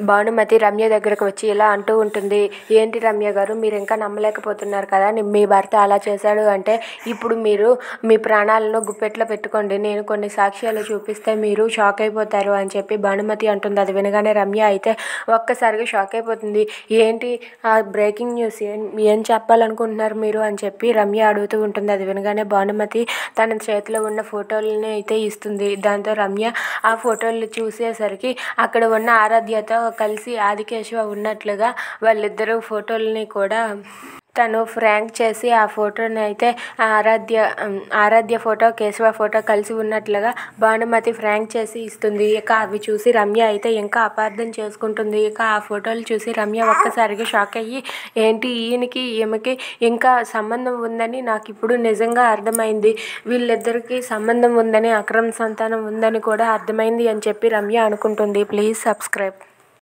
భానుమతి రమ్య దగ్గరకు వచ్చి ఇలా అంటూ ఉంటుంది. ఏంటి రమ్య గారు, మీరు ఇంకా నమ్మలేకపోతున్నారు కదా మీ భర్త అలా చేశాడు అంటే, ఇప్పుడు మీరు మీ ప్రాణాలను గుప్పెట్లో పెట్టుకోండి, నేను కొన్ని సాక్ష్యాలు చూపిస్తే మీరు షాక్ అయిపోతారు అని చెప్పి భానుమతి అంటుంది. అది వినగానే రమ్య అయితే ఒక్కసారిగా షాక్ అయిపోతుంది. ఏంటి ఆ బ్రేకింగ్ న్యూస్, ఏం చెప్పాలనుకుంటున్నారు మీరు అని చెప్పి రమ్య అడుగుతూ ఉంటుంది. అది వినగానే భానుమతి తన చేతిలో ఉన్న ఫోటోలని అయితే ఇస్తుంది. దాంతో రమ్య ఆ ఫోటోలు చూసేసరికి అక్కడ ఉన్న ఆరాధ్యతో కలిసి ఆదికేశవ ఉన్నట్లుగా వాళ్ళిద్దరూ ఫోటోలని కూడా తను ఫ్రాంక్ చేసి ఆ ఫోటోని అయితే ఆరాధ్య ఫోటో, కేశవ ఫోటో కలిసి ఉన్నట్లుగా భానుమతి ఫ్రాంక్ చేసి ఇస్తుంది. ఇక అవి చూసి రమ్య అయితే ఇంకా అపార్థం చేసుకుంటుంది. ఇక ఆ ఫోటోలు చూసి రమ్య ఒక్కసారిగా షాక్ అయ్యి, ఏంటి ఈయనకి ఈమెకి ఇంకా సంబంధం ఉందని నాకు ఇప్పుడు నిజంగా అర్థమైంది, వీళ్ళిద్దరికీ సంబంధం ఉందని, అక్రమ సంతానం ఉందని కూడా అర్థమైంది అని చెప్పి రమ్య అనుకుంటుంది. Please subscribe.